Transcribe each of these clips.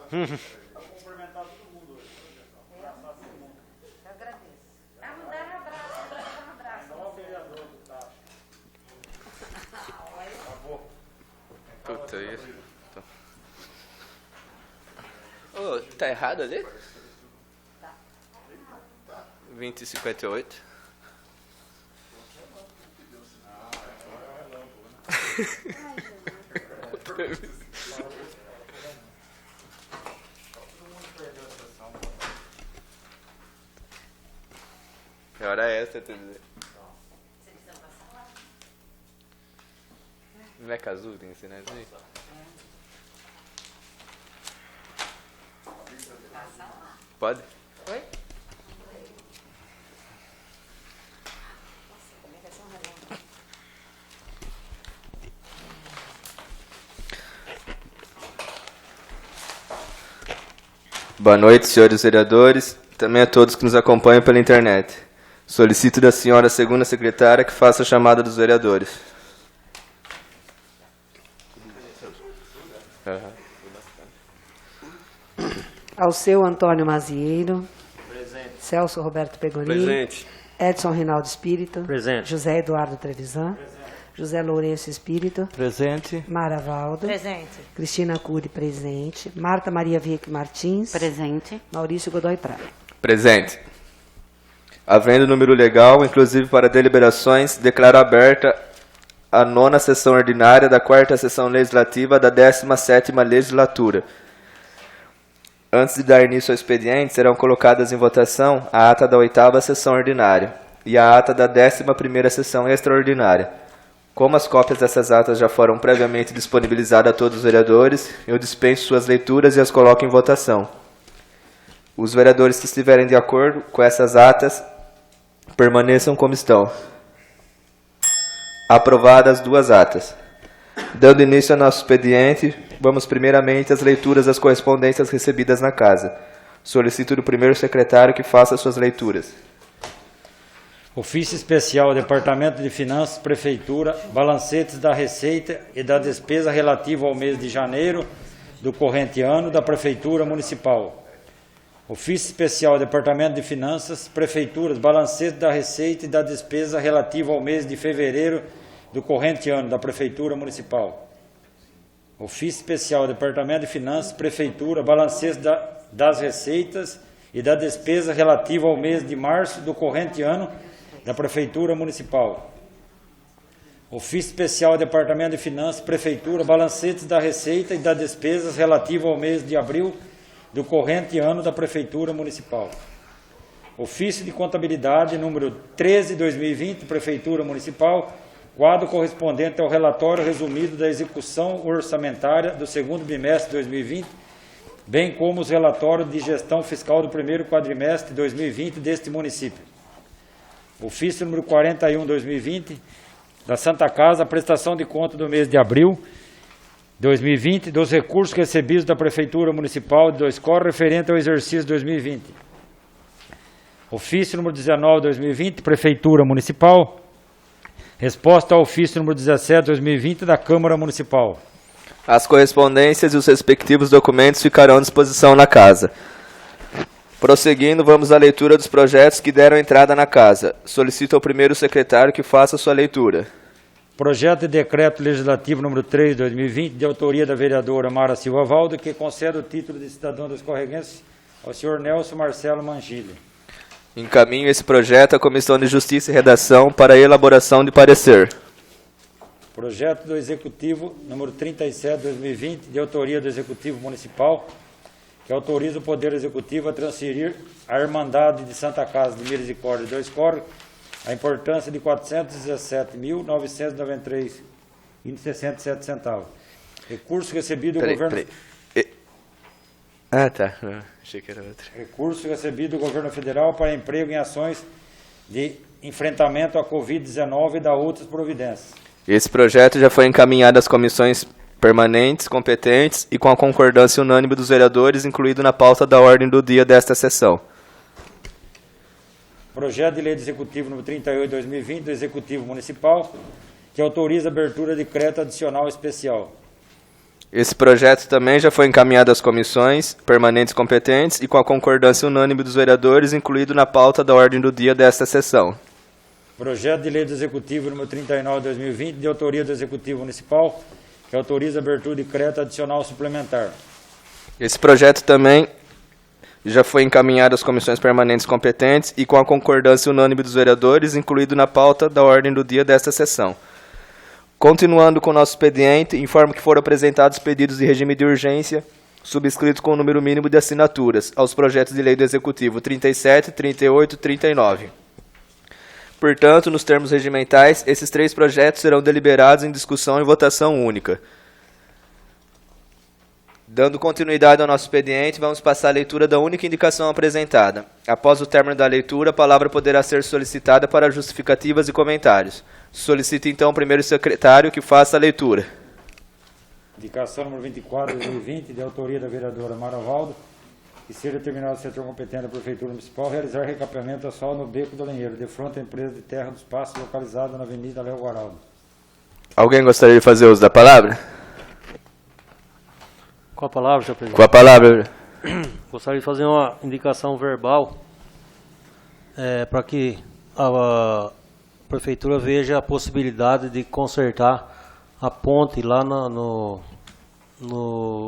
cumprimentar todo mundo hoje. Abraçar todo mundo. Eu agradeço. Não dá um abraço. Só o vereador do Tacho. Acabou. Puta isso. Oh, tá errado ali? Tá. 20h58. Que hora é essa, TV? Meca azul tem que ser, né? Pode? Oi? Boa noite, senhores vereadores, também a todos que nos acompanham pela internet. Solicito da senhora segunda secretária que faça a chamada dos vereadores. Alceu Antônio Mazieiro. Presente. Celso Roberto Pegoni. Presente. Edson Rinaldo Espírito. Presente. José Eduardo Trevisan. José Lourenço Espírito. Presente. Mara Valdo. Presente. Cristina Cury, presente. Marta Maria Vick Martins. Presente. Maurício Godoy Prado. Presente. Havendo número legal, inclusive para deliberações, declaro aberta a 9ª sessão ordinária da 4ª sessão legislativa da 17ª legislatura. Antes de dar início ao expediente, serão colocadas em votação a ata da 8ª sessão ordinária e a ata da 11ª sessão extraordinária. Como as cópias dessas atas já foram previamente disponibilizadas a todos os vereadores, eu dispenso suas leituras e as coloco em votação. Os vereadores que estiverem de acordo com essas atas, permaneçam como estão. Aprovadas as 2 atas. Dando início ao nosso expediente, vamos primeiramente às leituras das correspondências recebidas na casa. Solicito do primeiro secretário que faça suas leituras. Ofício especial, Departamento de Finanças, Prefeitura, balancetes da receita e da despesa relativa ao mês de janeiro do corrente ano da Prefeitura Municipal. Ofício especial, Departamento de Finanças, Prefeituras, balancetes da receita e da despesa relativa ao mês de fevereiro do corrente ano da Prefeitura Municipal. Ofício especial, Departamento de Finanças, Prefeitura, balancetes das receitas e da despesa relativa ao mês de março do corrente ano da Prefeitura Municipal. Ofício especial, Departamento de Finanças, Prefeitura, balancetes da receita e das despesas relativa ao mês de abril do corrente ano da Prefeitura Municipal. Ofício de Contabilidade, número 13/2020, Prefeitura Municipal, quadro correspondente ao relatório resumido da execução orçamentária do segundo bimestre de 2020, bem como os relatórios de gestão fiscal do primeiro quadrimestre de 2020 deste município. Ofício número 41/2020, da Santa Casa, a prestação de conta do mês de abril 2020 dos recursos recebidos da Prefeitura Municipal de Dois Corros referente ao exercício 2020. Ofício número 19/2020, Prefeitura Municipal. Resposta ao ofício número 17/2020 da Câmara Municipal. As correspondências e os respectivos documentos ficarão à disposição na casa. Prosseguindo, vamos à leitura dos projetos que deram entrada na casa. Solicito ao primeiro secretário que faça sua leitura. Projeto de decreto legislativo número 3/2020, de autoria da vereadora Mara Silva Valdo, que concede o título de cidadão dos Correguenses ao senhor Nelson Marcelo Mangilha. Encaminho esse projeto à Comissão de Justiça e Redação para elaboração de parecer. Projeto do Executivo número 37/2020, de autoria do Executivo Municipal, que autoriza o Poder Executivo a transferir à Irmandade de Santa Casa de Misericórdia de Dois Corros a importância de R$ 417.993,67. Recurso recebido do governo... Ah, tá. Achei que era outro. Recurso recebido do governo federal para emprego em ações de enfrentamento à Covid-19 e da outras providências. Esse projeto já foi encaminhado às comissões permanentes, competentes e com a concordância unânime dos vereadores, incluído na pauta da ordem do dia desta sessão. Projeto de Lei do Executivo número 38/2020 do Executivo Municipal, que autoriza a abertura de crédito adicional especial. Esse projeto também já foi encaminhado às comissões permanentes competentes e com a concordância unânime dos vereadores, incluído na pauta da ordem do dia desta sessão. Projeto de Lei do Executivo número 39 de 2020, de autoria do Executivo Municipal, que autoriza a abertura de crédito adicional suplementar. Esse projeto também já foi encaminhado às comissões permanentes competentes e com a concordância unânime dos vereadores, incluído na pauta da ordem do dia desta sessão. Continuando com o nosso expediente, informo que foram apresentados pedidos de regime de urgência, subscritos com o número mínimo de assinaturas, aos projetos de lei do Executivo 37, 38 e 39. Portanto, nos termos regimentais, esses 3 projetos serão deliberados em discussão e votação única. Dando continuidade ao nosso expediente, vamos passar a leitura da única indicação apresentada. Após o término da leitura, a palavra poderá ser solicitada para justificativas e comentários. Solicito então o primeiro secretário que faça a leitura. Indicação número 24 de 2020, de autoria da vereadora Mara Valdo, que seja determinado o setor competente da Prefeitura Municipal realizar recapeamento asfalto no Beco do Lenheiro, de frente à empresa de terra dos Passos, localizada na Avenida Léo Guaraldo. Alguém gostaria de fazer uso da palavra? Com a palavra, senhor presidente. Com a palavra. Gostaria de fazer uma indicação verbal para que a Prefeitura veja a possibilidade de consertar a ponte lá no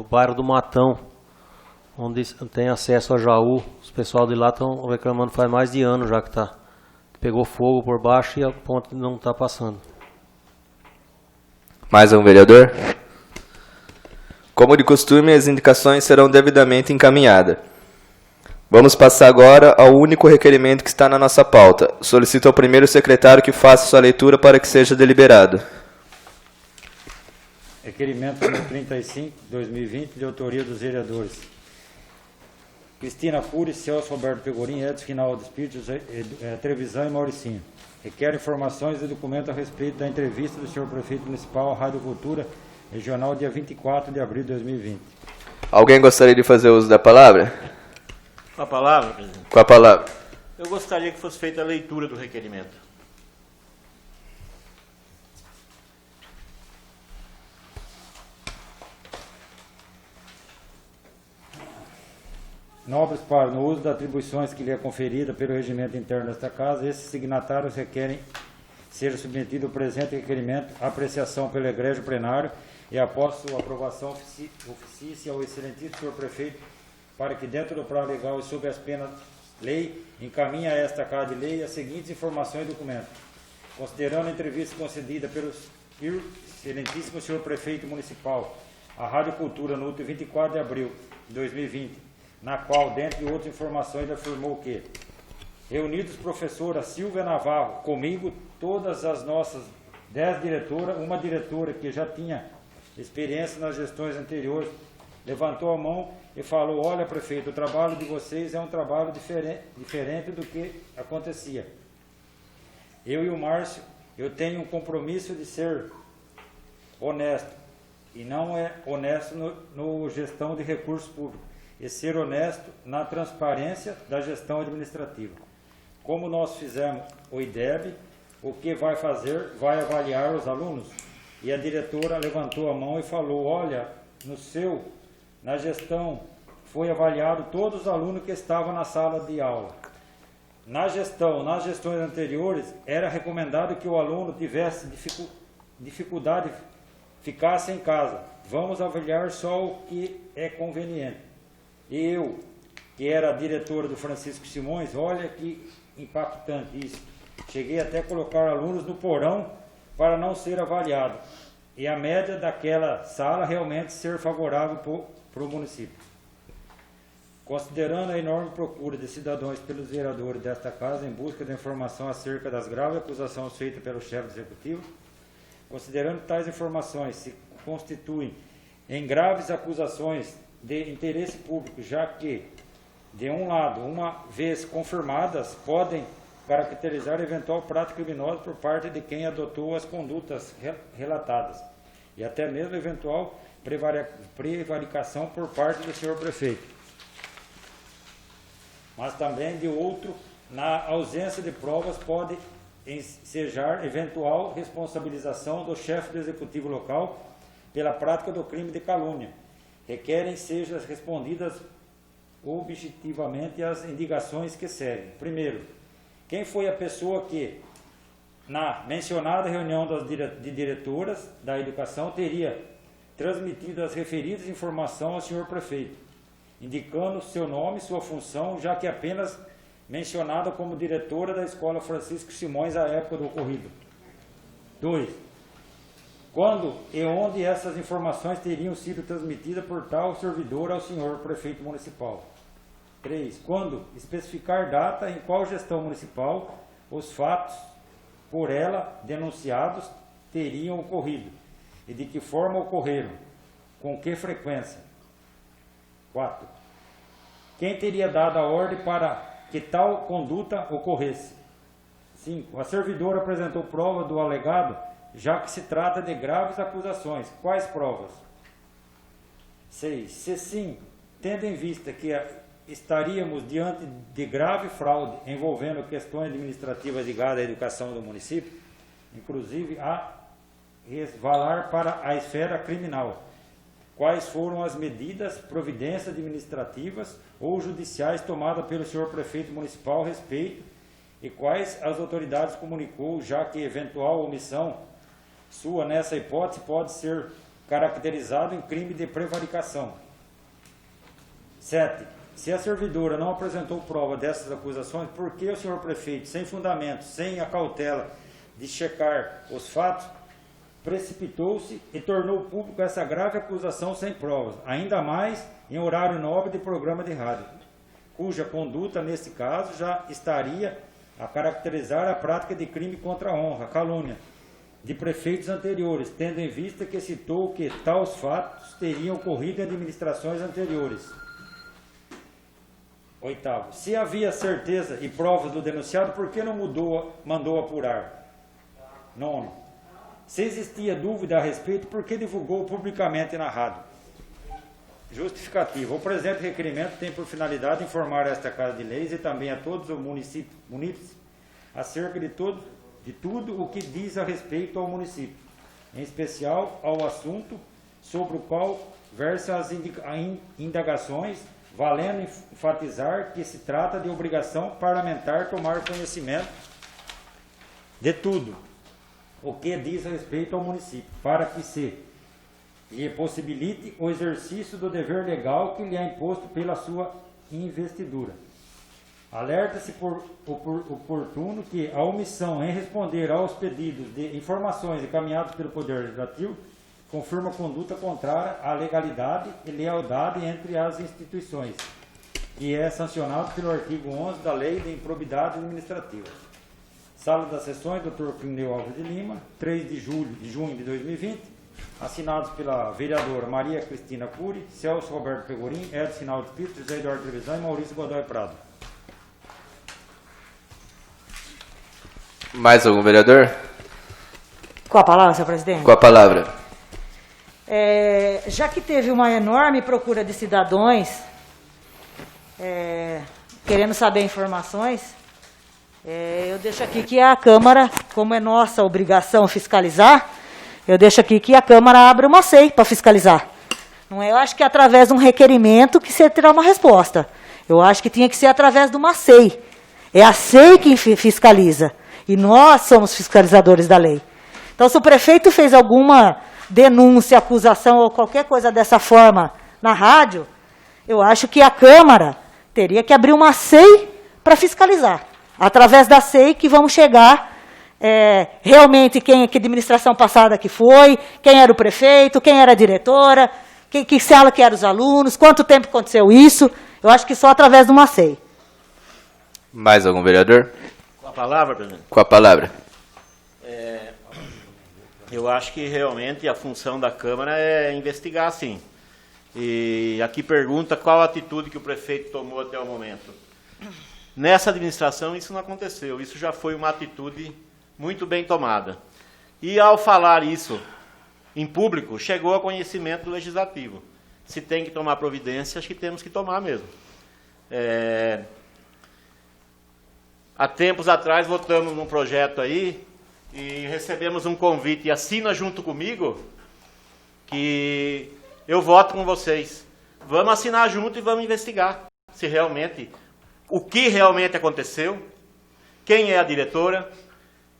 bairro do Matão, onde tem acesso a Jaú. Os pessoal de lá estão reclamando faz mais de ano já que pegou fogo por baixo e a ponte não está passando. Mais um vereador? Como de costume, as indicações serão devidamente encaminhadas. Vamos passar agora ao único requerimento que está na nossa pauta. Solicito ao primeiro secretário que faça sua leitura para que seja deliberado. Requerimento número 35, 2020, de autoria dos vereadores Cristina Cury, Celso Roberto Pegorim, Edson Rinaldo Espírito, Trevisan e Mauricinho. Requer informações e documentos a respeito da entrevista do senhor prefeito municipal à Rádio Cultura Regional, dia 24 de abril de 2020. Alguém gostaria de fazer uso da palavra? Com a palavra, presidente. Com a palavra. Eu gostaria que fosse feita a leitura do requerimento. Nobres para, no uso das atribuições que lhe é conferida pelo regimento interno desta Casa, esses signatários requerem ser submetido o presente requerimento à apreciação pelo egrégio plenário e após sua aprovação oficie ao excelentíssimo senhor prefeito para que dentro do prazo legal e sob as penas lei encaminhe a esta Casa de Lei as seguintes informações e documentos. Considerando a entrevista concedida pelo excelentíssimo senhor prefeito municipal à Rádio Cultura no último 24 de abril de 2020, na qual, dentre outras informações, afirmou que reunidos professora Silvia Navarro, comigo, todas as nossas 10 diretoras, uma diretora que já tinha experiência nas gestões anteriores, levantou a mão e falou: olha, prefeito, o trabalho de vocês é um trabalho diferente do que acontecia. Eu e o Márcio, eu tenho um compromisso de ser honesto, e não é honesto no gestão de recursos públicos, e ser honesto na transparência da gestão administrativa. Como nós fizemos o IDEB, o que vai fazer? Vai avaliar os alunos. E a diretora levantou a mão e falou: olha, na gestão foi avaliado todos os alunos que estavam na sala de aula. Nas gestões anteriores, era recomendado que o aluno tivesse dificuldade, ficasse em casa. Vamos avaliar só o que é conveniente. E eu, que era a diretora do Francisco Simões, olha que impactante isso. Cheguei até a colocar alunos no porão para não ser avaliado. E a média daquela sala realmente ser favorável para o município. Considerando a enorme procura de cidadãos pelos vereadores desta Casa em busca de informação acerca das graves acusações feitas pelo chefe do Executivo, considerando que tais informações se constituem em graves acusações de interesse público, já que, de um lado, uma vez confirmadas, podem caracterizar eventual prática criminosa por parte de quem adotou as condutas relatadas, e até mesmo eventual prevaricação por parte do senhor prefeito. Mas também, de outro, na ausência de provas, pode ensejar eventual responsabilização do chefe do executivo local pela prática do crime de calúnia, requerem sejam respondidas objetivamente as indicações que seguem. Primeiro, quem foi a pessoa que, na mencionada reunião de diretoras da educação, teria transmitido as referidas informações ao senhor prefeito, indicando seu nome e sua função, já que apenas mencionada como diretora da Escola Francisco Simões à época do ocorrido. 2. Quando e onde essas informações teriam sido transmitidas por tal servidor ao senhor prefeito municipal. 3. Quando especificar data em qual gestão municipal os fatos por ela denunciados teriam ocorrido e de que forma ocorreram, com que frequência. 4. Quem teria dado a ordem para que tal conduta ocorresse. 5. A servidora apresentou prova do alegado, já que se trata de graves acusações. Quais provas? 6. Se sim, tendo em vista que estaríamos diante de grave fraude envolvendo questões administrativas ligadas à educação do município, inclusive a resvalar para a esfera criminal. Quais foram as medidas, providências administrativas ou judiciais tomadas pelo senhor prefeito municipal a respeito e quais as autoridades comunicou, já que eventual omissão sua nessa hipótese pode ser caracterizado em crime de prevaricação. 7. Se a servidora não apresentou prova dessas acusações, por que o senhor prefeito, sem fundamento, sem a cautela de checar os fatos, precipitou-se e tornou público essa grave acusação sem provas, ainda mais em horário nobre de programa de rádio, cuja conduta, nesse caso, já estaria a caracterizar a prática de crime contra a honra, calúnia, de prefeitos anteriores, tendo em vista que citou que tais fatos teriam ocorrido em administrações anteriores. 8. Se havia certeza e provas do denunciado, por que não mandou apurar? 9. Se existia dúvida a respeito, por que divulgou publicamente na rádio? Justificativa. O presente requerimento tem por finalidade informar esta Casa de Leis e também a todos os munícipes acerca de tudo o que diz a respeito ao município, em especial ao assunto sobre o qual versam as indagações, valendo enfatizar que se trata de obrigação parlamentar tomar conhecimento de tudo o que diz a respeito ao município, para que se lhe possibilite o exercício do dever legal que lhe é imposto pela sua investidura. Alerta-se por oportuno que a omissão em responder aos pedidos de informações encaminhados pelo Poder Legislativo confirma conduta contrária à legalidade e lealdade entre as instituições, que é sancionado pelo artigo 11 da Lei de Improbidade Administrativa. Sala das Sessões, Dr. Clineu Alves de Lima, 3 de junho de 2020, assinados pela vereadora Maria Cristina Cury, Celso Roberto Pegorim, Edson Sinaldo Pinto, José Eduardo Trevisan e Maurício Godoy Prado. Mais algum vereador? Com a palavra, senhor presidente. Com a palavra. Já que teve uma enorme procura de cidadãos querendo saber informações, eu deixo aqui que a Câmara, como é nossa obrigação fiscalizar, eu deixo aqui que a Câmara abra uma SEI para fiscalizar. Não é, eu acho que é através de um requerimento que você terá uma resposta. Eu acho que tinha que ser através de uma SEI. É a SEI que fiscaliza. E nós somos fiscalizadores da lei. Então, se o prefeito fez alguma denúncia, acusação ou qualquer coisa dessa forma na rádio, eu acho que a Câmara teria que abrir uma SEI para fiscalizar. Através da SEI que vamos chegar realmente que administração passada que foi, quem era o prefeito, quem era a diretora, que sala que eram os alunos, quanto tempo aconteceu isso. Eu acho que só através de uma SEI. Mais algum vereador? Com a palavra, presidente. Com a palavra. Eu acho que realmente a função da Câmara é investigar, sim. E aqui pergunta qual a atitude que o prefeito tomou até o momento. Nessa administração isso não aconteceu, isso já foi uma atitude muito bem tomada. E ao falar isso em público, chegou a conhecimento do Legislativo. Se tem que tomar providência, acho que temos que tomar mesmo. Há tempos atrás votamos num projeto aí e recebemos um convite e assina junto comigo que eu voto com vocês. Vamos assinar junto e vamos investigar se realmente, o que realmente aconteceu, quem é a diretora,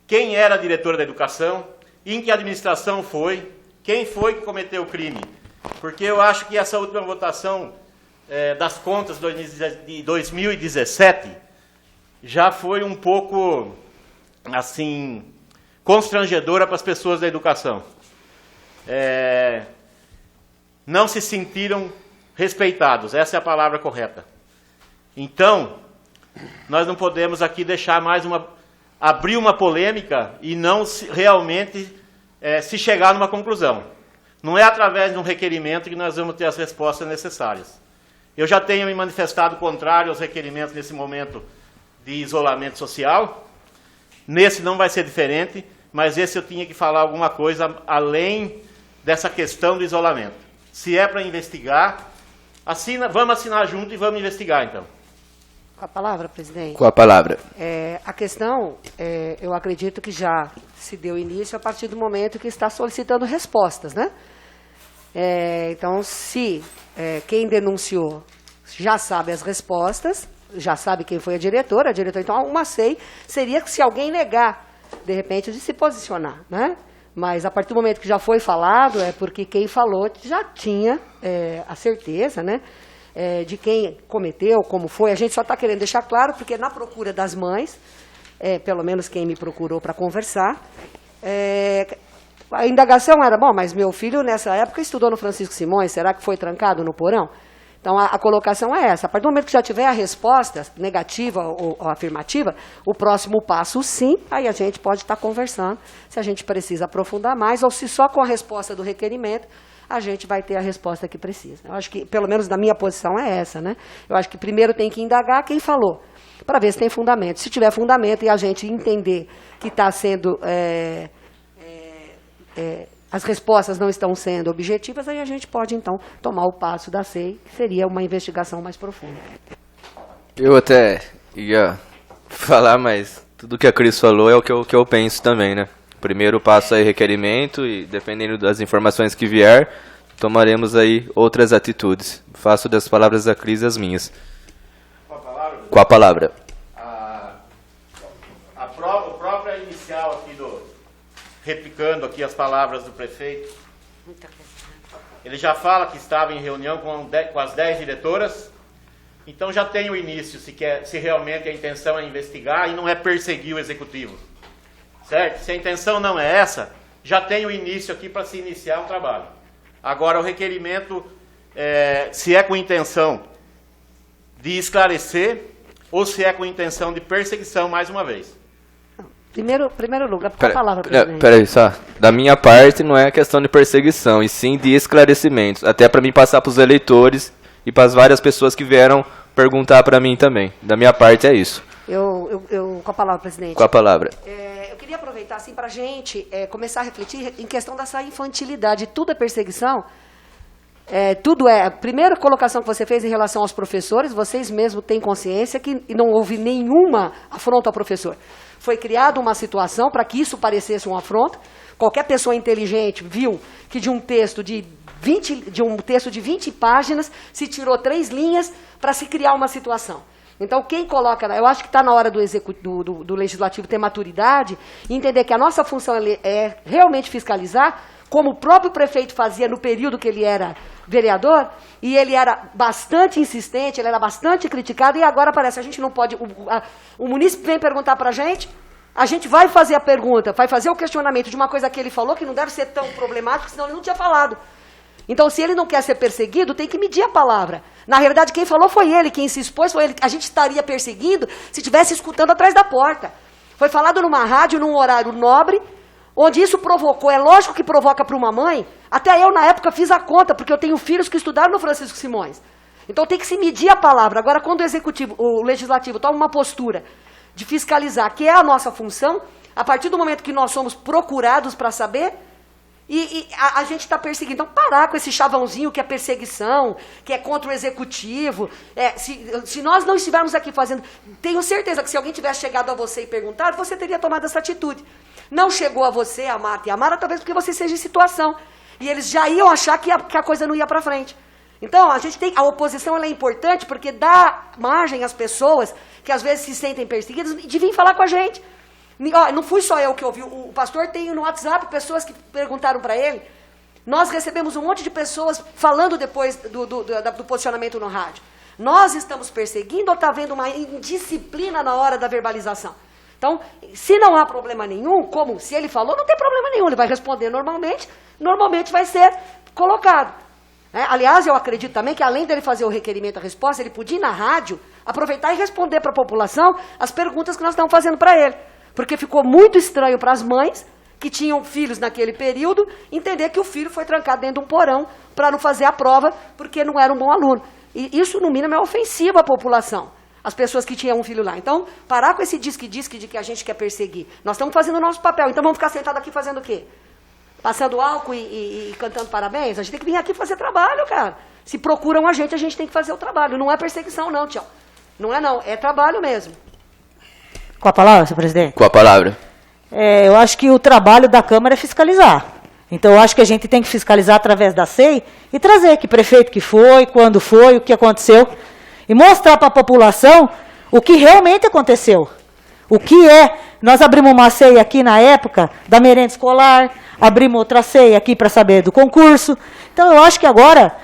quem era a diretora da educação, em que administração foi, quem foi que cometeu o crime. Porque eu acho que essa última votação das contas de 2017 já foi um pouco, assim, constrangedora para as pessoas da educação. Não se sentiram respeitados, essa é a palavra correta. Então, nós não podemos aqui deixar mais abrir uma polêmica e não realmente se chegar numa conclusão. Não é através de um requerimento que nós vamos ter as respostas necessárias. Eu já tenho me manifestado contrário aos requerimentos nesse momento de isolamento social. Nesse não vai ser diferente, mas esse eu tinha que falar alguma coisa além dessa questão do isolamento. Se é para investigar, vamos assinar junto e vamos investigar, então. Com a palavra, presidente. Com a palavra. A questão, eu acredito que já se deu início a partir do momento que está solicitando respostas, né? Então, se quem denunciou já sabe as respostas, já sabe quem foi a diretora, então uma SEI seria se alguém negar, de repente, de se posicionar, né? Mas a partir do momento que já foi falado, é porque quem falou já tinha a certeza, né? De quem cometeu, como foi. A gente só está querendo deixar claro, porque na procura das mães, pelo menos quem me procurou para conversar, a indagação era, bom, mas meu filho nessa época estudou no Francisco Simões, será que foi trancado no porão? Então a colocação é essa. A partir do momento que já tiver a resposta negativa ou afirmativa, o próximo passo sim, aí a gente pode estar conversando se a gente precisa aprofundar mais ou se só com a resposta do requerimento a gente vai ter a resposta que precisa. Eu acho que, pelo menos na minha posição, é essa, né? Eu acho que primeiro tem que indagar quem falou, para ver se tem fundamento. Se tiver fundamento e a gente entender que está sendo... as respostas não estão sendo objetivas, aí a gente pode, então, tomar o passo da SEI, que seria uma investigação mais profunda. Eu até ia falar, mas tudo que a Cris falou é o que eu penso também, né? Primeiro passo aí requerimento e, dependendo das informações que vier, tomaremos aí outras atitudes. Faço das palavras da Cris as minhas. Com a palavra? Com a palavra. O próprio inicial aqui replicando aqui as palavras do prefeito, ele já fala que estava em reunião com as 10 diretoras, então já tem o início, se realmente a intenção é investigar e não é perseguir o executivo. Certo? Se a intenção não é essa, já tem o início aqui para se iniciar um trabalho. Agora, o requerimento, se é com intenção de esclarecer ou se é com intenção de perseguição, mais uma vez. Primeiro lugar, por a palavra, presidente. Peraí, só. Da minha parte, não é questão de perseguição, e sim de esclarecimentos. Até para mim passar para os eleitores e para as várias pessoas que vieram perguntar para mim também. Da minha parte, é isso. Com a palavra, presidente. Com a palavra. Eu queria aproveitar assim, para a gente começar a refletir em questão dessa infantilidade. Tudo é perseguição. A primeira colocação que você fez em relação aos professores, vocês mesmos têm consciência que não houve nenhuma afronta ao professor. Foi criada uma situação para que isso parecesse um afronto. Qualquer pessoa inteligente viu que de um texto de 20 páginas se tirou 3 linhas para se criar uma situação. Então, quem coloca... Eu acho que está na hora do Legislativo ter maturidade e entender que a nossa função é realmente fiscalizar, como o próprio prefeito fazia no período que ele era vereador, e ele era bastante insistente, ele era bastante criticado, e agora parece, a gente não pode... O munícipe vem perguntar para a gente vai fazer a pergunta, vai fazer o questionamento de uma coisa que ele falou, que não deve ser tão problemático, senão ele não tinha falado. Então, se ele não quer ser perseguido, tem que medir a palavra. Na realidade, quem falou foi ele, quem se expôs foi ele. A gente estaria perseguindo se estivesse escutando atrás da porta. Foi falado numa rádio, num horário nobre, onde isso provocou, é lógico que provoca para uma mãe, até eu na época fiz a conta, porque eu tenho filhos que estudaram no Francisco Simões. Então tem que se medir a palavra. Agora, quando o Legislativo toma uma postura de fiscalizar, que é a nossa função, a partir do momento que nós somos procurados para saber, a gente está perseguindo. Então, parar com esse chavãozinho que é perseguição, que é contra o executivo. Se nós não estivermos aqui fazendo... Tenho certeza que se alguém tivesse chegado a você e perguntado, você teria tomado essa atitude. Não chegou a você, a Marta e a Mara, talvez porque você seja em situação. E eles já iam achar que a coisa não ia para frente. Então, a oposição ela é importante porque dá margem às pessoas que às vezes se sentem perseguidas de vir falar com a gente. Não fui só eu que ouvi, o pastor tem no WhatsApp pessoas que perguntaram para ele. Nós recebemos um monte de pessoas falando depois do posicionamento no rádio. Nós estamos perseguindo ou está havendo uma indisciplina na hora da verbalização? Então, se não há problema nenhum, como se ele falou, não tem problema nenhum, ele vai responder normalmente vai ser colocado. Aliás, eu acredito também que além dele fazer o requerimento, a resposta, ele podia ir na rádio, aproveitar e responder para a população as perguntas que nós estamos fazendo para ele. Porque ficou muito estranho para as mães que tinham filhos naquele período, entender que o filho foi trancado dentro de um porão para não fazer a prova, porque não era um bom aluno. E isso, no mínimo, é ofensivo à população, as pessoas que tinham um filho lá. Então, parar com esse disque-disque de que a gente quer perseguir. Nós estamos fazendo o nosso papel, então vamos ficar sentados aqui fazendo o quê? Passando álcool e cantando parabéns? A gente tem que vir aqui fazer trabalho, cara. Se procuram a gente tem que fazer o trabalho. Não é perseguição, não, tchau. Não é, não. É trabalho mesmo. Com a palavra, senhor presidente? Com a palavra. Eu acho que o trabalho da Câmara é fiscalizar. Então, eu acho que a gente tem que fiscalizar através da SEI e trazer que prefeito que foi, quando foi, o que aconteceu. E mostrar para a população o que realmente aconteceu. O que é. Nós abrimos uma SEI aqui na época da merenda escolar, abrimos outra SEI aqui para saber do concurso. Então, eu acho que agora,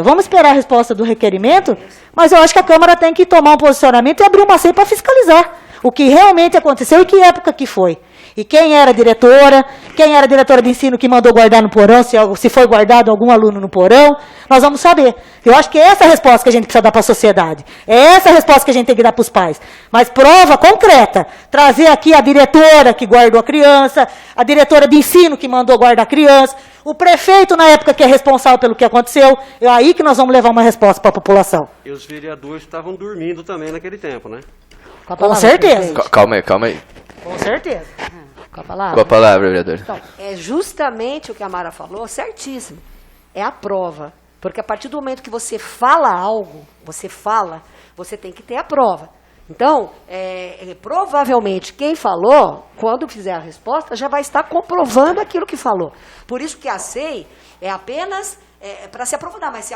vamos esperar a resposta do requerimento, mas eu acho que a Câmara tem que tomar um posicionamento e abrir uma SEI para fiscalizar o que realmente aconteceu e que época que foi. E quem era a diretora de ensino que mandou guardar no porão, se foi guardado algum aluno no porão, nós vamos saber. Eu acho que é essa a resposta que a gente precisa dar para a sociedade. É essa a resposta que a gente tem que dar para os pais. Mas prova concreta. Trazer aqui a diretora que guardou a criança, a diretora de ensino que mandou guardar a criança, o prefeito na época que é responsável pelo que aconteceu. É aí que nós vamos levar uma resposta para a população. E os vereadores estavam dormindo também naquele tempo, né? Com certeza. Calma aí. Com certeza. Com a palavra? Com a palavra, vereador. Então, é justamente o que a Mara falou, certíssimo. É a prova. Porque a partir do momento que você fala algo, você tem que ter a prova. Então, provavelmente, quem falou, quando fizer a resposta, já vai estar comprovando aquilo que falou. Por isso que a SEI é apenas para se aprofundar. Mas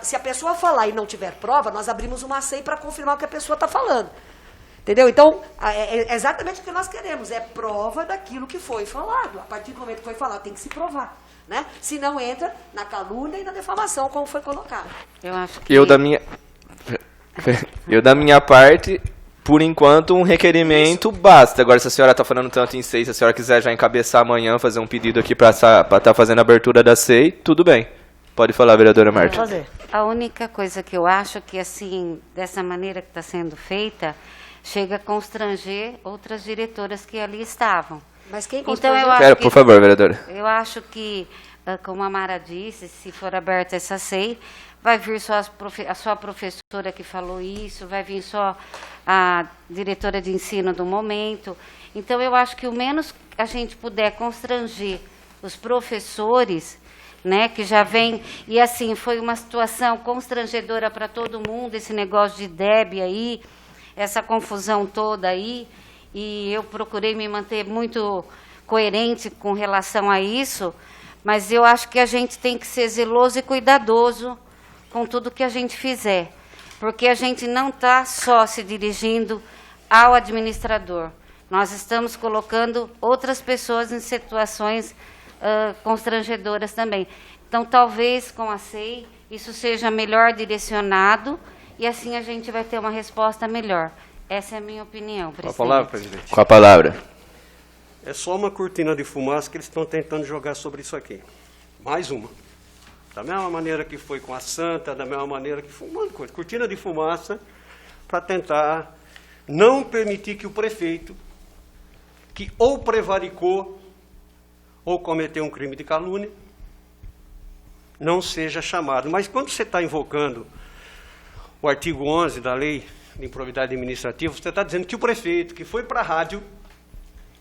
se a pessoa falar e não tiver prova, nós abrimos uma SEI para confirmar o que a pessoa está falando. Entendeu? Então, é exatamente o que nós queremos, é prova daquilo que foi falado. A partir do momento que foi falado, tem que se provar. Né? Se não entra na calúnia e na defamação, como foi colocado. Eu acho que... Eu, da minha parte, por enquanto, um requerimento basta. Agora, se a senhora está falando tanto em SEI, se a senhora quiser já encabeçar amanhã, fazer um pedido aqui para estar fazendo a abertura da SEI, tudo bem. Pode falar, vereadora Marta. Fazer. A única coisa que eu acho que, assim, dessa maneira que está sendo feita, chega a constranger outras diretoras que ali estavam. Mas quem então, eu Quero, por favor, vereadora. Eu acho que, como a Mara disse, se for aberta essa SEI, vai vir só a sua professora que falou isso, vai vir só a diretora de ensino do momento. Então, eu acho que o menos a gente puder constranger os professores, né, que já vem... E, assim, foi uma situação constrangedora para todo mundo, esse negócio de DEB aí, essa confusão toda aí, e eu procurei me manter muito coerente com relação a isso, mas eu acho que a gente tem que ser zeloso e cuidadoso com tudo que a gente fizer, porque a gente não está só se dirigindo ao administrador, nós estamos colocando outras pessoas em situações constrangedoras também. Então, talvez com a SEI isso seja melhor direcionado, e assim a gente vai ter uma resposta melhor. Essa é a minha opinião, presidente. Com a palavra, presidente. Com a palavra. É só uma cortina de fumaça que eles estão tentando jogar sobre isso aqui. Mais uma. Da mesma maneira que foi com a Santa, da mesma maneira que foi um monte de coisa. Cortina de fumaça para tentar não permitir que o prefeito, que ou prevaricou ou cometeu um crime de calúnia, não seja chamado. Mas quando você está invocando o artigo 11 da Lei de Improbidade Administrativa, você está dizendo que o prefeito que foi para a rádio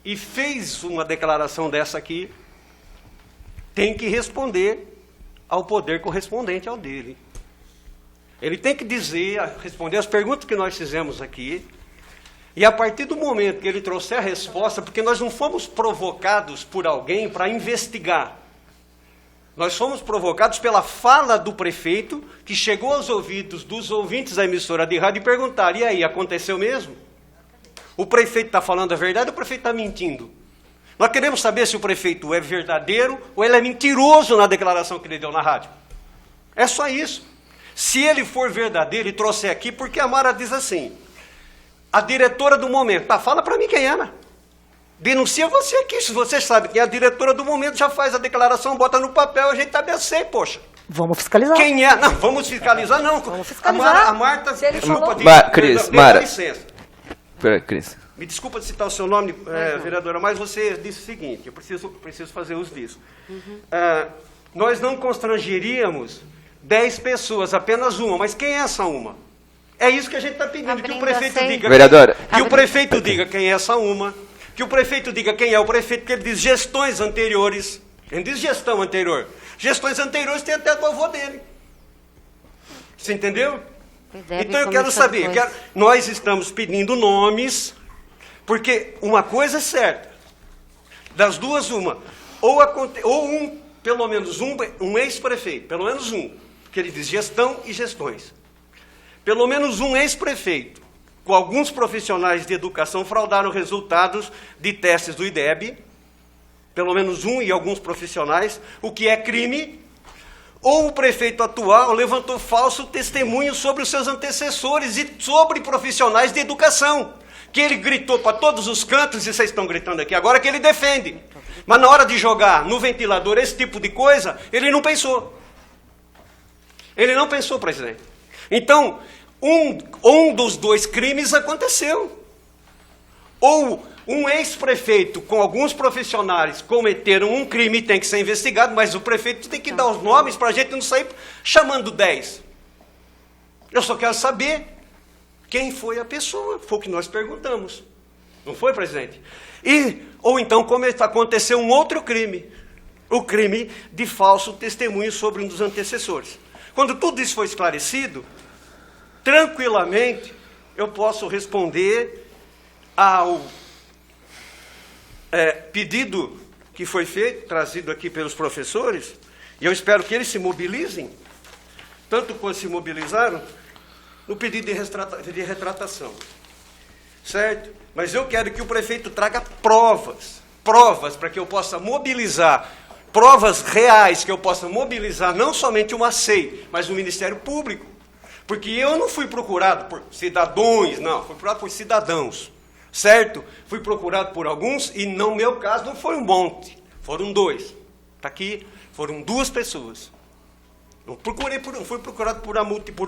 e fez uma declaração dessa aqui, tem que responder ao poder correspondente ao dele. Ele tem que dizer, responder as perguntas que nós fizemos aqui, e a partir do momento que ele trouxer a resposta, porque nós não fomos provocados por alguém para investigar. Nós fomos provocados pela fala do prefeito, que chegou aos ouvidos dos ouvintes da emissora de rádio e perguntaram, e aí, aconteceu mesmo? O prefeito está falando a verdade ou o prefeito está mentindo? Nós queremos saber se o prefeito é verdadeiro ou ele é mentiroso na declaração que ele deu na rádio. É só isso. Se ele for verdadeiro e trouxer aqui, porque a Mara diz assim, a diretora do momento, tá, fala para mim quem é, né? Denuncia você aqui, se você sabe quem é a diretora do momento, já faz a declaração, bota no papel, a gente tá bem assim, poxa. Vamos fiscalizar. Quem é? Não, vamos fiscalizar, não. Vamos fiscalizar. A Marta... Se ele falou... Cris, Dá Mara. licença. Pera, Cris. Me desculpa de citar o seu nome, vereadora, mas você disse o seguinte, eu preciso fazer uso disso. Nós não constrangeríamos 10 pessoas, apenas uma, mas quem é essa uma? É isso que a gente está pedindo, que o prefeito diga... Vereadora. Que o prefeito diga quem é essa uma, que o prefeito diga quem é o prefeito, porque ele diz gestões anteriores, ele diz gestão anterior. Gestões anteriores tem até do avô dele. Você entendeu? Então eu quero saber, nós estamos pedindo nomes, porque uma coisa é certa, das duas uma, pelo menos um ex-prefeito, pelo menos um, porque ele diz gestão e gestões, pelo menos um ex-prefeito, com alguns profissionais de educação fraudaram resultados de testes do IDEB, pelo menos um e alguns profissionais, o que é crime, ou o prefeito atual levantou falso testemunho sobre os seus antecessores e sobre profissionais de educação, que ele gritou para todos os cantos, e vocês estão gritando aqui agora, que ele defende. Mas na hora de jogar no ventilador esse tipo de coisa, ele não pensou. Ele não pensou, presidente. Então, um dos dois crimes aconteceu. Ou um ex-prefeito com alguns profissionais cometeram um crime e tem que ser investigado, mas o prefeito tem que dar os nomes para a gente não sair chamando 10. Eu só quero saber quem foi a pessoa, foi o que nós perguntamos. Não foi, presidente? Ou então aconteceu um outro crime, o crime de falso testemunho sobre um dos antecessores. Quando tudo isso foi esclarecido, tranquilamente eu posso responder ao pedido que foi feito, trazido aqui pelos professores, e eu espero que eles se mobilizem, tanto quanto se mobilizaram, no pedido de retratação. Certo? Mas eu quero que o prefeito traga provas para que eu possa mobilizar, provas reais que eu possa mobilizar, não somente uma SEI, mas o Ministério Público. Porque eu não fui procurado por cidadãos, não, fui procurado por cidadãos. Certo? Fui procurado por alguns e, no meu caso, não foi um monte, foram 2. Está aqui, foram 2 pessoas. Não fui procurado por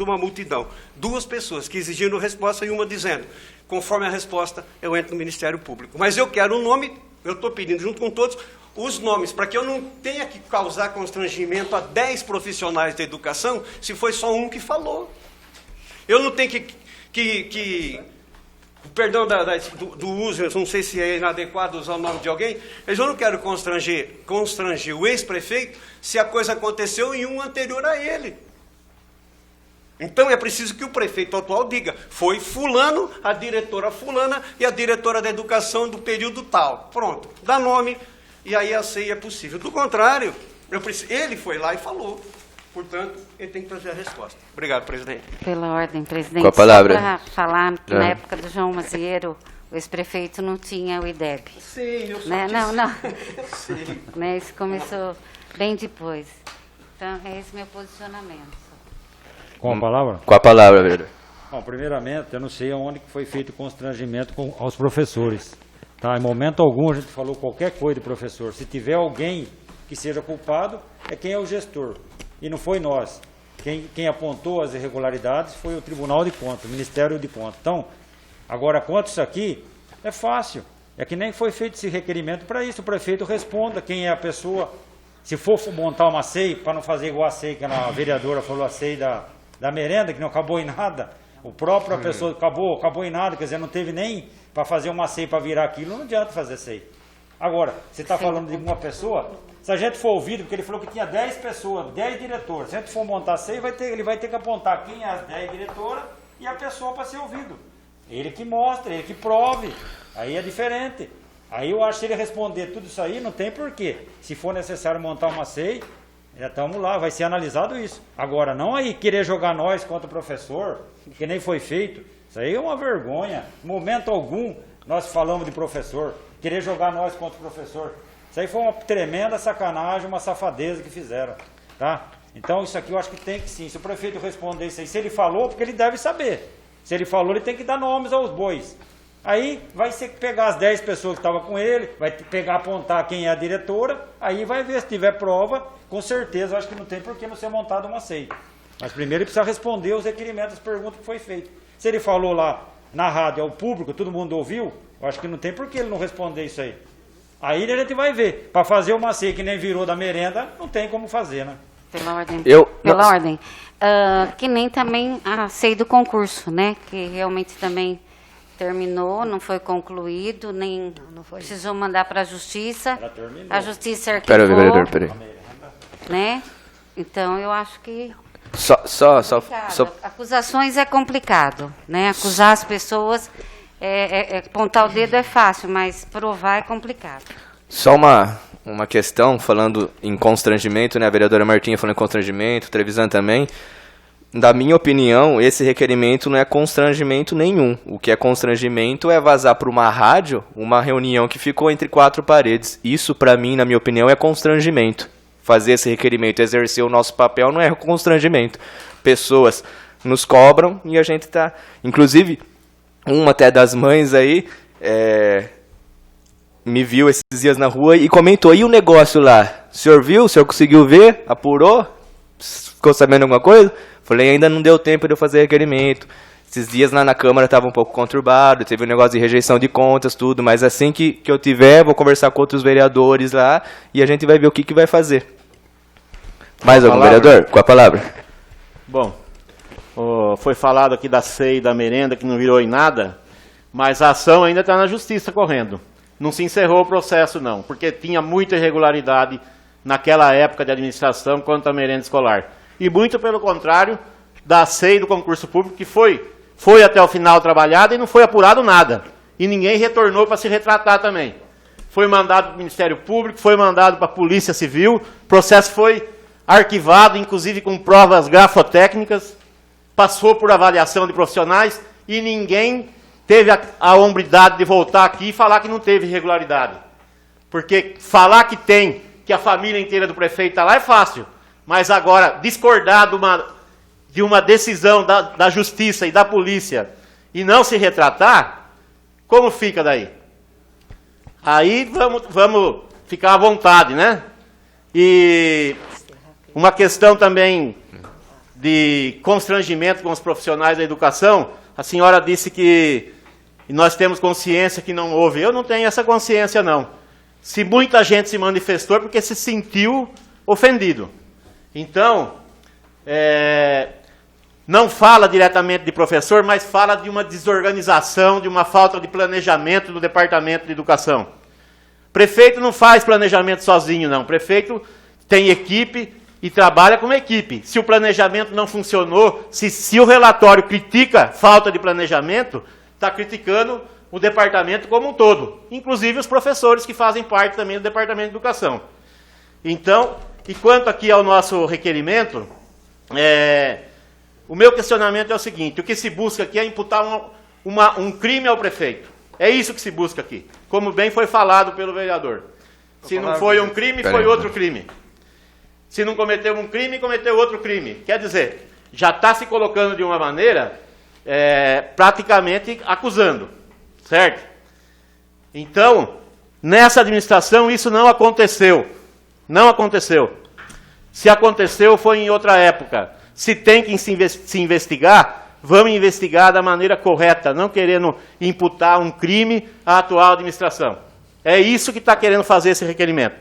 uma multidão. 2 pessoas que exigiram resposta e uma dizendo, conforme a resposta, eu entro no Ministério Público. Mas eu quero um nome, eu estou pedindo junto com todos, os nomes, para que eu não tenha que causar constrangimento a 10 profissionais da educação, se foi só um que falou. Eu não tenho perdão do uso, eu não sei se é inadequado usar o nome de alguém, mas eu não quero constranger o ex-prefeito se a coisa aconteceu em um anterior a ele. Então é preciso que o prefeito atual diga, foi fulano, a diretora fulana e a diretora da educação do período tal. Pronto, dá nome e aí a ceia é possível. Do contrário, ele foi lá e falou. Portanto, ele tem que trazer a resposta. Obrigado, presidente. Pela ordem, presidente. Com a palavra. Só para falar que na época do João Mazieiro, o ex-prefeito não tinha o IDEB. Sim, eu só Né? Não. Sim. Né? Isso começou bem depois. Então, é esse meu posicionamento. Com a palavra? Com a palavra, vereador. Bom, primeiramente, eu não sei aonde que foi feito o constrangimento aos professores. Tá? Em momento algum a gente falou qualquer coisa de professor. Se tiver alguém que seja culpado, é quem é o gestor. E não foi nós. Quem apontou as irregularidades foi o Tribunal de Contas, o Ministério de Contas. Então, agora, quanto isso aqui, é fácil. É que nem foi feito esse requerimento para isso. O prefeito responda quem é a pessoa. Se for montar uma SEI, para não fazer igual a SEI, que a vereadora falou, a SEI da merenda, que não acabou em nada. O próprio pessoa acabou em nada, quer dizer, não teve nem para fazer uma SEI para virar aquilo, não adianta fazer SEI. Agora, você está falando de uma pessoa... Se a gente for ouvido, porque ele falou que tinha 10 pessoas, 10 diretores, se a gente for montar 6, ele vai ter que apontar quem é as 10 diretoras e a pessoa para ser ouvido. Ele que mostra, ele que prove, aí é diferente. Aí eu acho que se ele responder tudo isso aí, não tem porquê. Se for necessário montar uma SEI, Já estamos lá, vai ser analisado isso. Agora, não aí querer jogar nós contra o professor, que nem foi feito. Isso aí é uma vergonha. Em momento algum, nós falamos de professor. Querer jogar nós contra o professor. Isso aí foi uma tremenda sacanagem, uma safadeza que fizeram. Tá? Então, isso aqui eu acho que tem que sim. Se o prefeito responder isso aí, se ele falou, porque ele deve saber. Se ele falou, ele tem que dar nomes aos bois. Aí vai ser que pegar as 10 pessoas que estavam com ele, vai pegar, apontar quem é a diretora, aí vai ver se tiver prova, com certeza eu acho que não tem por que não ser montado uma SEI. Mas primeiro ele precisa responder os requerimentos, as perguntas que foi feito. Se ele falou lá na rádio ao público, todo mundo ouviu, eu acho que não tem por que ele não responder isso aí. Aí a gente vai ver. Para fazer uma SEI que nem virou da merenda, não tem como fazer, né? Pela ordem. Não. Ordem. Que nem também a SEI do concurso, né? Que realmente também terminou, não foi concluído, nem precisou mandar para a Justiça. A Justiça arquivou. Pera, vereador, peraí. Né? Então, eu acho que... Só. Acusações é complicado, né? Acusar as pessoas, apontar o dedo é fácil, mas provar é complicado. Só uma questão, falando em constrangimento, né? A vereadora Martinha falando em constrangimento, Trevisan também. Na minha opinião, esse requerimento não é constrangimento nenhum. O que é constrangimento é vazar para uma rádio uma reunião que ficou entre 4 paredes. Isso, para mim, na minha opinião, é constrangimento. Fazer esse requerimento, exercer o nosso papel, não é constrangimento. Pessoas nos cobram e a gente está... Inclusive, uma até das mães aí me viu esses dias na rua e comentou, e o negócio lá? O senhor viu? O senhor conseguiu ver? Apurou? Ficou sabendo alguma coisa? Falei, ainda não deu tempo de eu fazer requerimento. Esses dias lá na Câmara estava um pouco conturbado, teve um negócio de rejeição de contas, tudo, mas assim que eu tiver, vou conversar com outros vereadores lá e a gente vai ver o que vai fazer. Mais algum vereador? Com a palavra. Bom, foi falado aqui da SEI e da merenda, que não virou em nada, mas a ação ainda está na Justiça correndo. Não se encerrou o processo, não, porque tinha muita irregularidade naquela época de administração quanto à merenda escolar. E muito pelo contrário da SEI do concurso público, que foi até o final trabalhada e não foi apurado nada. E ninguém retornou para se retratar também. Foi mandado para o Ministério Público, foi mandado para a Polícia Civil, o processo foi arquivado, inclusive com provas grafotécnicas, passou por avaliação de profissionais e ninguém teve a hombridade de voltar aqui e falar que não teve irregularidade. Porque falar que tem, que a família inteira do prefeito está lá é fácil. Mas agora, discordar de uma decisão da Justiça e da Polícia e não se retratar, como fica daí? Aí vamos ficar à vontade, né? E uma questão também de constrangimento com os profissionais da educação, a senhora disse que nós temos consciência que não houve. Eu não tenho essa consciência, não. Se muita gente se manifestou é porque se sentiu ofendido. Então, não fala diretamente de professor, mas fala de uma desorganização, de uma falta de planejamento do Departamento de Educação. Prefeito não faz planejamento sozinho, não. Prefeito tem equipe e trabalha com equipe. Se o planejamento não funcionou, se o relatório critica falta de planejamento, está criticando o departamento como um todo, inclusive os professores que fazem parte também do Departamento de Educação. Então, e quanto aqui ao nosso requerimento, o meu questionamento é o seguinte, o que se busca aqui é imputar um crime ao prefeito. É isso que se busca aqui, como bem foi falado pelo vereador. Se não foi um crime, foi outro crime. Se não cometeu um crime, cometeu outro crime. Quer dizer, já está se colocando de uma maneira praticamente acusando, certo? Então, nessa administração isso não aconteceu. Não aconteceu. Se aconteceu, foi em outra época. Se tem que se investigar, vamos investigar da maneira correta, não querendo imputar um crime à atual administração. É isso que está querendo fazer esse requerimento.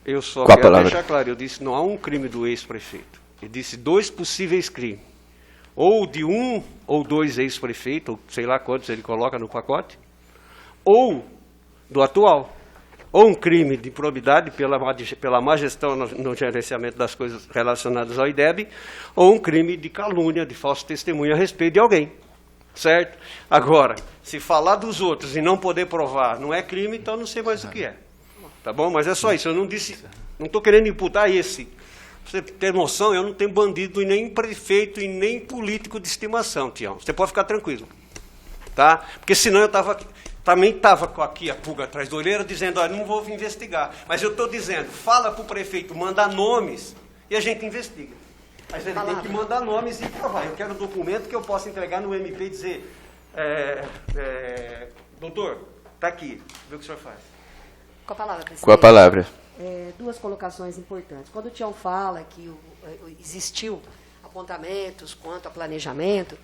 Eu só quero deixar claro, eu disse não há um crime do ex-prefeito. Eu disse 2 possíveis crimes. Ou de 1 ou 2 ex-prefeitos, ou sei lá quantos ele coloca no pacote, ou do atual. Ou um crime de improbidade pela má gestão no gerenciamento das coisas relacionadas ao IDEB, ou um crime de calúnia, de falso testemunho a respeito de alguém. Certo? Agora, se falar dos outros e não poder provar não é crime, então não sei mais o que é. Tá bom? Mas é só isso. Eu não disse Não estou querendo imputar esse. Pra você ter noção, eu não tenho bandido e nem prefeito e nem político de estimação, Tião. Você pode ficar tranquilo. Tá? Porque senão eu também estava aqui a pulga atrás da orelha dizendo, olha, não vou investigar. Mas eu estou dizendo, fala para o prefeito mandar nomes e a gente investiga. Mas ele tem que mandar nomes e provar. Eu quero um documento que eu possa entregar no MP e dizer, doutor, está aqui, vê o que o senhor faz. Com a palavra, presidente. Com a palavra. Duas colocações importantes. Quando o Tião fala que existiu apontamentos quanto a planejamento,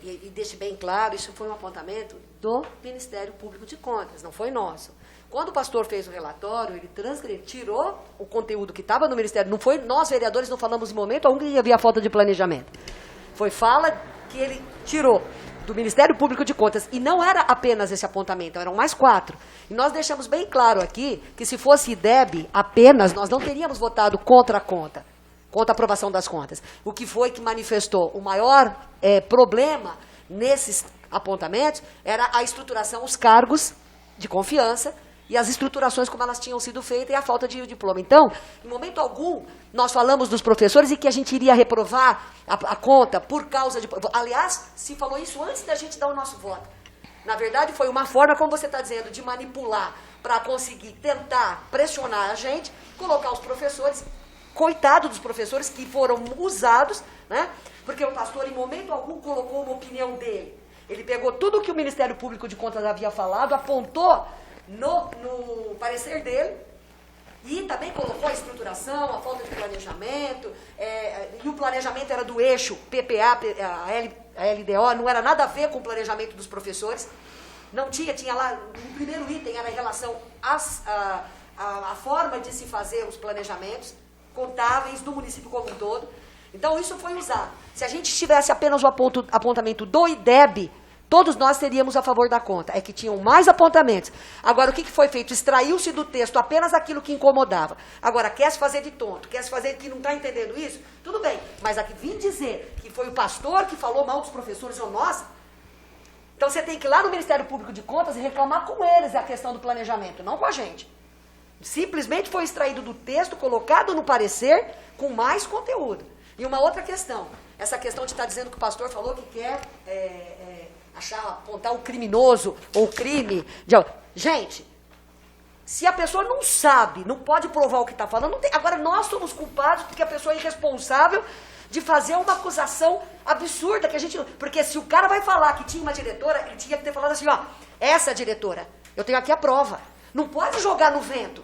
e deixe bem claro, isso foi um apontamento do Ministério Público de Contas, não foi nosso. Quando o pastor fez o relatório, ele tirou o conteúdo que estava no Ministério, não foi nós, vereadores, não falamos em momento algum que havia falta de planejamento. Foi fala que ele tirou do Ministério Público de Contas, e não era apenas esse apontamento, eram mais 4. E nós deixamos bem claro aqui que se fosse IDEB apenas, nós não teríamos votado contra a conta, contra a aprovação das contas. O que foi que manifestou o maior problema nesses apontamentos era a estruturação, os cargos de confiança e as estruturações como elas tinham sido feitas e a falta de diploma. Então, em momento algum, nós falamos dos professores e que a gente iria reprovar a conta por causa de... Aliás, se falou isso antes da gente dar o nosso voto. Na verdade, foi uma forma, como você está dizendo, de manipular para conseguir tentar pressionar a gente, colocar os professores, coitado dos professores que foram usados, né? Porque o pastor, em momento algum, colocou uma opinião dele. Ele pegou tudo o que o Ministério Público de Contas havia falado, apontou no parecer dele, e também colocou a estruturação, a falta de planejamento, e o planejamento era do eixo PPA, a LDO, não era nada a ver com o planejamento dos professores. Não tinha lá, no primeiro item era em relação à forma de se fazer os planejamentos contáveis do município como um todo. Então isso foi usado. Se a gente tivesse apenas o apontamento do IDEB, todos nós teríamos a favor da conta. É que tinham mais apontamentos. Agora, o que foi feito? Extraiu-se do texto apenas aquilo que incomodava. Agora, quer se fazer de tonto, quer se fazer que não está entendendo isso? Tudo bem. Mas aqui vim dizer que foi o pastor que falou mal dos professores ou nós. Então, você tem que ir lá no Ministério Público de Contas e reclamar com eles a questão do planejamento, não com a gente. Simplesmente foi extraído do texto, colocado no parecer, com mais conteúdo. E uma outra questão. Essa questão de estar dizendo que o pastor falou que quer... apontar o criminoso ou o crime. Gente, se a pessoa não sabe, não pode provar o que está falando, não tem. Agora nós somos culpados porque a pessoa é irresponsável de fazer uma acusação absurda que a gente. Porque se o cara vai falar que tinha uma diretora, ele tinha que ter falado assim, ó, essa diretora, eu tenho aqui a prova. Não pode jogar no vento.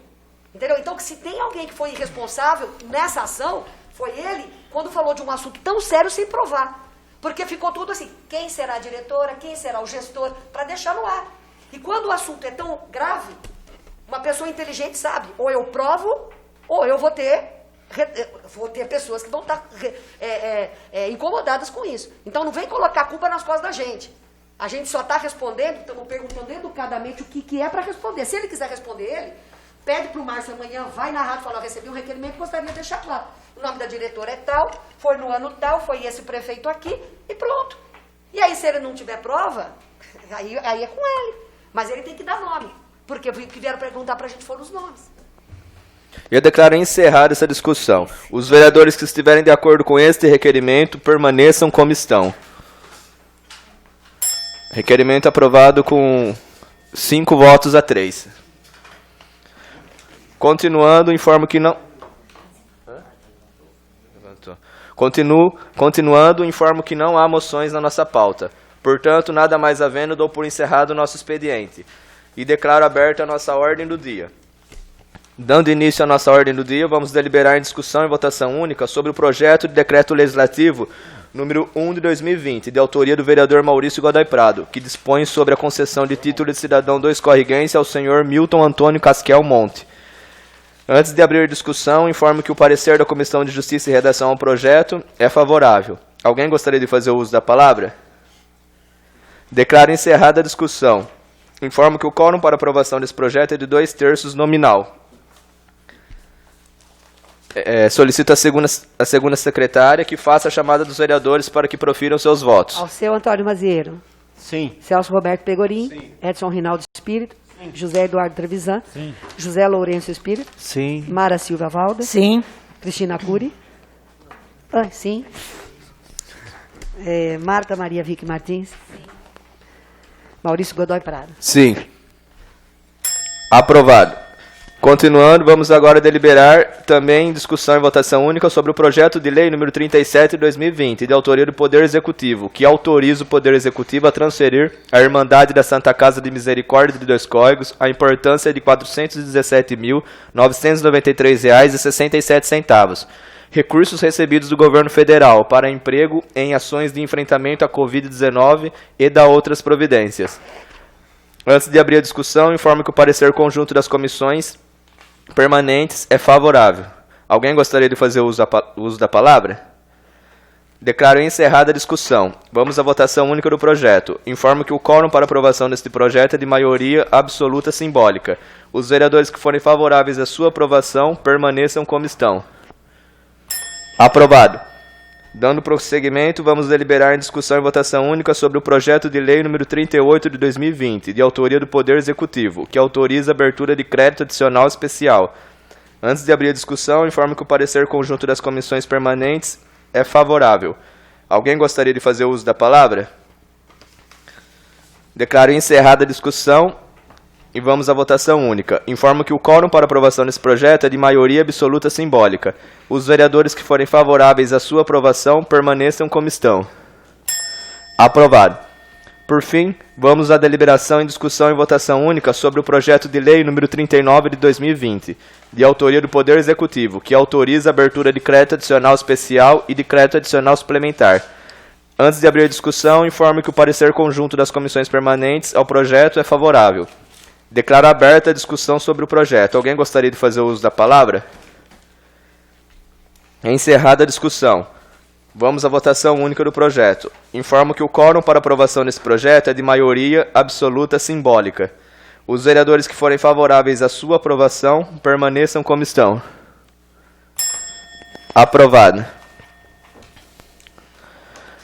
Entendeu? Então, se tem alguém que foi irresponsável nessa ação, foi ele quando falou de um assunto tão sério sem provar. Porque ficou tudo assim, quem será a diretora, quem será o gestor, para deixar no ar. E quando o assunto é tão grave, uma pessoa inteligente sabe, ou eu provo, ou eu vou ter pessoas que vão estar incomodadas com isso. Então não vem colocar a culpa nas costas da gente. A gente só está respondendo, estamos perguntando educadamente o que é para responder. Se ele quiser responder ele, pede para o Márcio amanhã, vai na rádio e fala, recebi um requerimento, gostaria de deixar claro. O nome da diretora é tal, foi no ano tal, foi esse prefeito aqui, e pronto. E aí, se ele não tiver prova, aí é com ele. Mas ele tem que dar nome, porque o que vieram perguntar para a gente foram os nomes. Eu declaro encerrada essa discussão. Os vereadores que estiverem de acordo com este requerimento permaneçam como estão. Requerimento aprovado com 5 votos a 3. Continuando, informo que não... Continuando, informo que não há moções na nossa pauta. Portanto, nada mais havendo, dou por encerrado o nosso expediente. E declaro aberta a nossa ordem do dia. Dando início à nossa ordem do dia, vamos deliberar em discussão e votação única sobre o projeto de decreto legislativo número 1 de 2020, de autoria do vereador Maurício Godoy Prado, que dispõe sobre a concessão de título de cidadão do escorriguense ao senhor Milton Antônio Casquel Monte. Antes de abrir a discussão, informo que o parecer da Comissão de Justiça e Redação ao projeto é favorável. Alguém gostaria de fazer uso da palavra? Declaro encerrada a discussão. Informo que o quórum para aprovação desse projeto é de 2/3 nominal. Solicito a segunda secretária que faça a chamada dos vereadores para que profiram seus votos. Ao seu Antônio Mazieiro. Sim. Celso Roberto Pegorim. Sim. Edson Rinaldo Espírito. Sim. José Eduardo Trevisan. Sim. José Lourenço Espírito. Sim. Mara Silva Valda. Sim. Cristina Cury. Sim. Marta Maria Vicky Martins. Maurício Godoy Prado. Sim. Aprovado. Continuando, vamos agora deliberar também em discussão e votação única sobre o projeto de lei número 37 de 2020, de autoria do Poder Executivo, que autoriza o Poder Executivo a transferir à Irmandade da Santa Casa de Misericórdia de Dois Córregos a importância de R$ 417.993,67, recursos recebidos do Governo Federal para emprego em ações de enfrentamento à Covid-19 e da outras providências. Antes de abrir a discussão, informo que o parecer conjunto das comissões permanentes é favorável. Alguém gostaria de fazer uso da palavra? Declaro encerrada a discussão. Vamos à votação única do projeto. Informo que o quórum para aprovação deste projeto é de maioria absoluta simbólica. Os vereadores que forem favoráveis à sua aprovação permaneçam como estão. Aprovado. Dando prosseguimento, vamos deliberar em discussão e votação única sobre o projeto de lei número 38 de 2020, de autoria do Poder Executivo, que autoriza a abertura de crédito adicional especial. Antes de abrir a discussão, informo que o parecer conjunto das comissões permanentes é favorável. Alguém gostaria de fazer uso da palavra? Declaro encerrada a discussão e vamos à votação única. Informo que o quórum para aprovação desse projeto é de maioria absoluta simbólica. Os vereadores que forem favoráveis à sua aprovação permaneçam como estão. Aprovado. Por fim, vamos à deliberação em discussão e votação única sobre o projeto de lei número 39 de 2020, de autoria do Poder Executivo, que autoriza a abertura de crédito adicional especial e de crédito adicional suplementar. Antes de abrir a discussão, informo que o parecer conjunto das comissões permanentes ao projeto é favorável. Declaro aberta a discussão sobre o projeto. Alguém gostaria de fazer uso da palavra? Encerrada a discussão. Vamos à votação única do projeto. Informo que o quórum para aprovação desse projeto é de maioria absoluta simbólica. Os vereadores que forem favoráveis à sua aprovação permaneçam como estão. Aprovado.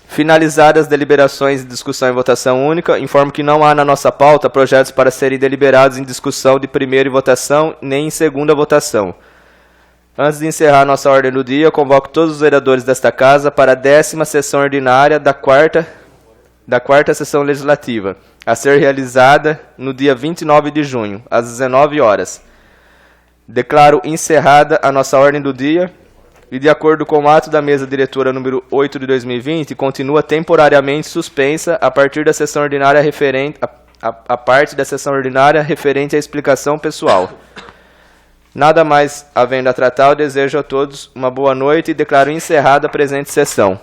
Finalizadas as deliberações de discussão e votação única, informo que não há na nossa pauta projetos para serem deliberados em discussão de primeira votação nem em segunda votação. Antes de encerrar nossa ordem do dia, convoco todos os vereadores desta Casa para a 10ª sessão ordinária da quarta sessão legislativa, a ser realizada no dia 29 de junho, às 19 horas. Declaro encerrada a nossa ordem do dia. E, de acordo com o ato da mesa diretora número 8 de 2020, continua temporariamente suspensa a partir da sessão ordinária a parte da sessão ordinária referente à explicação pessoal. Nada mais havendo a tratar, eu desejo a todos uma boa noite e declaro encerrada a presente sessão.